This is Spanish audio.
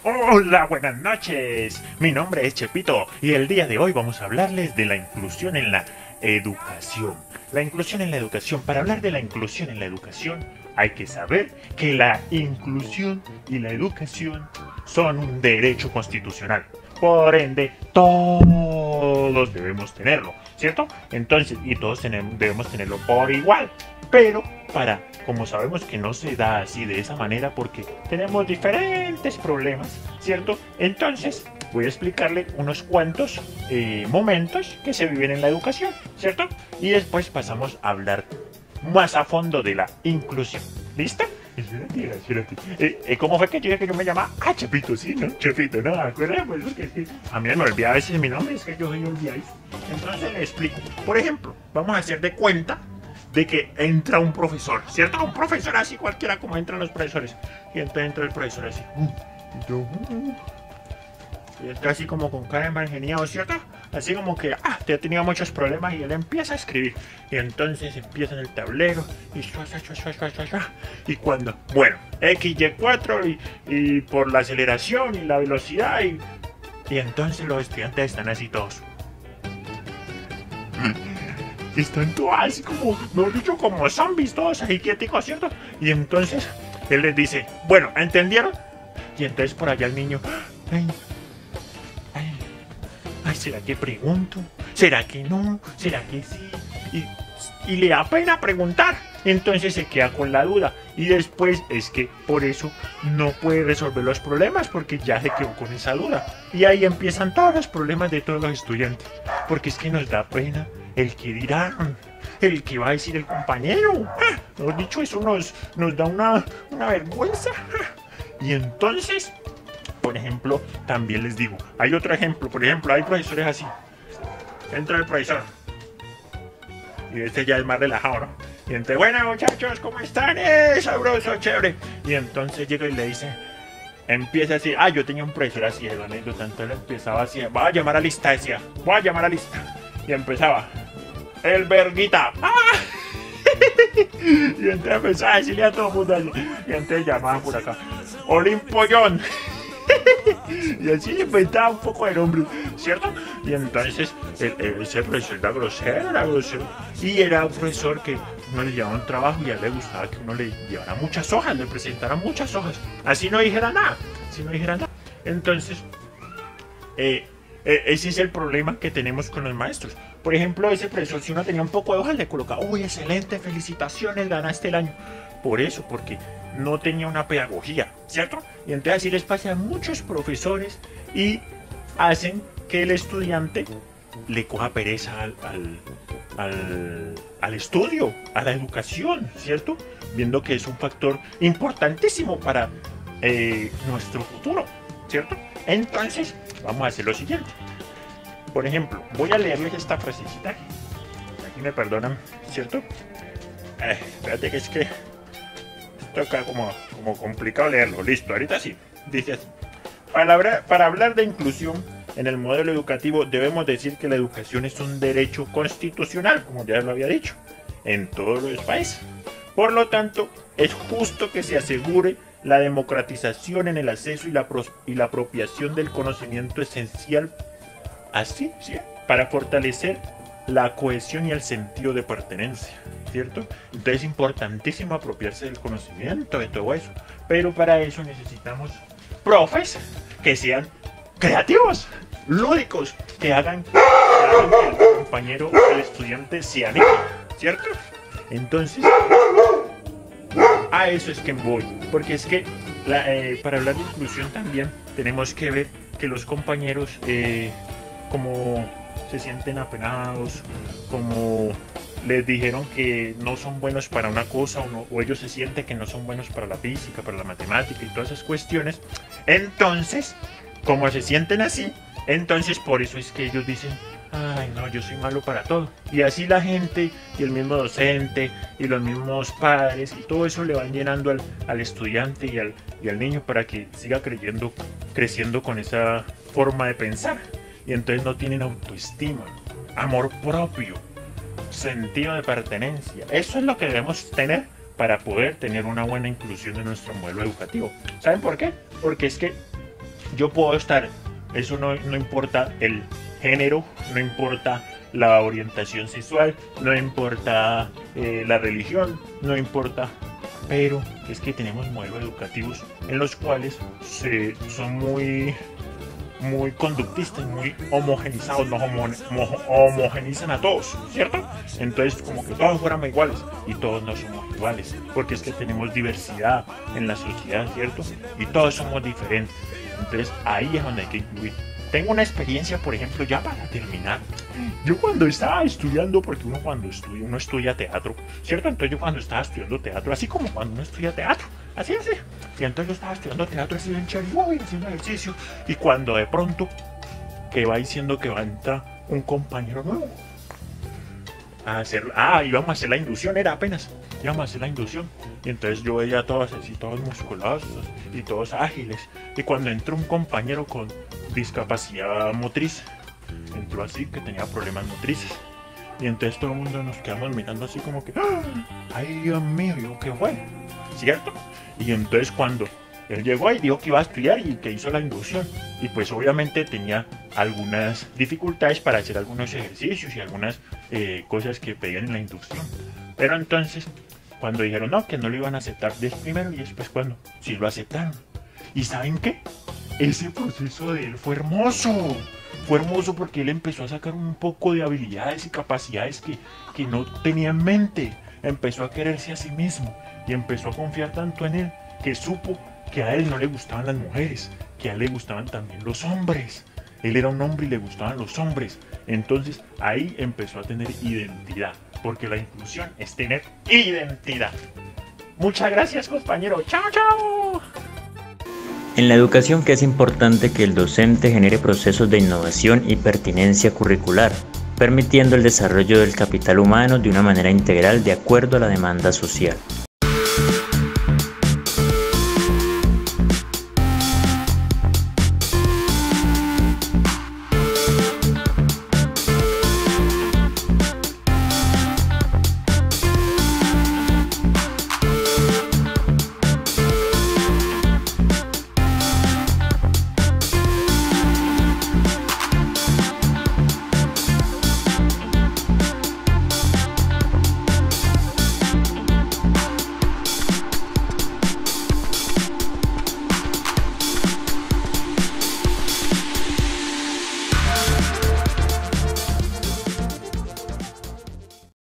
Hola, buenas noches. Mi nombre es Chepito y el día de hoy vamos a hablarles de la inclusión en la educación. La inclusión en la educación. Para hablar de la inclusión en la educación, hay que saber que la inclusión y la educación son un derecho constitucional. Por ende, todos debemos tenerlo, ¿cierto? Entonces, y todos debemos tenerlo por igual. Pero como sabemos que no se da así de esa manera porque tenemos diferentes problemas, ¿cierto? Entonces voy a explicarle unos cuantos momentos que se viven en la educación, ¿cierto? Y después pasamos a hablar más a fondo de la inclusión. ¿Listo? ¿Cómo fue que yo dije que yo me llamaba? Chepito, sí, ¿no? Chepito, no, acuérdate, pues, porque es que a mí me olvida a veces mi nombre, es que yo soy olvidadizo. Entonces le explico. Por ejemplo, vamos a hacer de cuenta de que entra un profesor, ¿cierto? Un profesor así cualquiera como entran los profesores. Y entonces entra el profesor así. Y está así como con cara de margeniado, ¿cierto? Así como que, te ha tenido muchos problemas y él empieza a escribir. Y entonces empieza en el tablero y y cuando, bueno, X, Y, 4 y por la aceleración y la velocidad y entonces los estudiantes están así todos. Están todos así como, mejor dicho, como zombies, todos ahí quieticos, ¿cierto? Y entonces él les dice, bueno, ¿entendieron? Y entonces por allá el niño, ¿será que pregunto? ¿Será que no? ¿Será que sí? Y le da pena preguntar. Entonces se queda con la duda. Y después es que por eso no puede resolver los problemas porque ya se quedó con esa duda. Y ahí empiezan todos los problemas de todos los estudiantes. Porque es que nos da pena el que dirán, el que va a decir el compañero. Mejor dicho, eso nos da una vergüenza. Y entonces, por ejemplo, también les digo, hay otro ejemplo, por ejemplo, hay profesores así. Entra el profesor. Y este ya es más relajado, ¿no? Y entonces, bueno muchachos, ¿cómo están? Sabroso, chévere. Y entonces llega y le dice, empieza así, yo tenía un profesor así, de la anécdota, entonces él empezaba así, voy a llamar a lista, decía, voy a llamar a lista. Y empezaba, el verguita. Y entonces empezaba a decirle a todo el mundo así. Y entonces llamaba por acá, Olimpollón. Y así inventaba un poco de nombre, ¿cierto? Y entonces ese profesor era grosero. Y era un profesor que uno le llevaba un trabajo y a él le gustaba que uno le llevara muchas hojas, le presentara muchas hojas. Así no dijera nada, Entonces, ese es el problema que tenemos con los maestros. Por ejemplo, ese profesor, si uno tenía un poco de hojas, le colocaba, uy, excelente, felicitaciones, ganaste el año. Por eso, porque no tenía una pedagogía, ¿cierto? Y entonces así les pasa a muchos profesores y hacen que el estudiante le coja pereza al estudio, a la educación, ¿cierto? Viendo que es un factor importantísimo para nuestro futuro, ¿cierto? Entonces, vamos a hacer lo siguiente. Por ejemplo, voy a leerles esta frasecita. Aquí me perdonan, ¿cierto? Espérate que es que esto acá como complicado leerlo. Listo, ahorita sí. Dice así. Para hablar de inclusión en el modelo educativo debemos decir que la educación es un derecho constitucional, como ya lo había dicho, en todos los países. Por lo tanto, es justo que se asegure la democratización en el acceso y la apropiación del conocimiento esencial, así, ¿sí?, para fortalecer la cohesión y el sentido de pertenencia, ¿cierto? Entonces es importantísimo apropiarse del conocimiento, de todo eso. Pero para eso necesitamos profes que sean creativos, lúdicos, que hagan que el compañero, el estudiante se anime, ¿cierto? Entonces, a eso es que voy, porque es que para hablar de inclusión también tenemos que ver que los compañeros como se sienten apenados, como les dijeron que no son buenos para una cosa o ellos se sienten que no son buenos para la física, para la matemática y todas esas cuestiones. Entonces, como se sienten así, entonces por eso es que ellos dicen, ay no, yo soy malo para todo. Y así la gente y el mismo docente y los mismos padres y todo eso le van llenando al estudiante y al niño para que siga creciendo con esa forma de pensar. Y entonces no tienen autoestima, amor propio, sentido de pertenencia. Eso es lo que debemos tener para poder tener una buena inclusión en nuestro modelo educativo. ¿Saben por qué? Porque es que yo puedo estar, eso no importa el género, no importa la orientación sexual, no importa la religión, no importa, pero es que tenemos modelos educativos en los cuales son muy conductistas, muy homogenizados, nos homogenizan a todos, ¿cierto? Entonces como que todos fuéramos iguales y todos no somos iguales, porque es que tenemos diversidad en la sociedad, ¿cierto? Y todos somos diferentes, entonces ahí es donde hay que incluir. Tengo una experiencia, por ejemplo, ya para terminar. Yo cuando estaba estudiando, porque uno cuando estudia, uno estudia teatro, ¿cierto? Entonces yo cuando estaba estudiando teatro, así como cuando uno estudia teatro, así. Y entonces yo estaba estudiando teatro así bien chévere, voy haciendo ejercicio. Y cuando de pronto, que va diciendo que va a entrar un compañero nuevo a hacer, íbamos a hacer la inducción, era apenas, íbamos a hacer la inducción. Y entonces yo veía a todos así, todos musculosos y todos ágiles. Y cuando entró un compañero con discapacidad motriz, entró así, que tenía problemas motrices. Y entonces todo el mundo nos quedamos mirando así como que, ay Dios mío, yo qué fue, ¿cierto? Y entonces cuando él llegó y dijo que iba a estudiar y que hizo la inducción, y pues obviamente tenía algunas dificultades para hacer algunos ejercicios y algunas cosas que pedían en la inducción. Pero entonces cuando dijeron no, que no lo iban a aceptar primero, y después cuando sí lo aceptaron. ¿Y saben qué? Ese proceso de él fue hermoso. Fue hermoso porque él empezó a sacar un poco de habilidades y capacidades que no tenía en mente. Empezó a quererse a sí mismo y empezó a confiar tanto en él que supo que a él no le gustaban las mujeres, que a él le gustaban también los hombres. Él era un hombre y le gustaban los hombres. Entonces ahí empezó a tener identidad, porque la inclusión es tener identidad. Muchas gracias, compañero. Chao, chao. En la educación, que es importante que el docente genere procesos de innovación y pertinencia curricular, permitiendo el desarrollo del capital humano de una manera integral de acuerdo a la demanda social.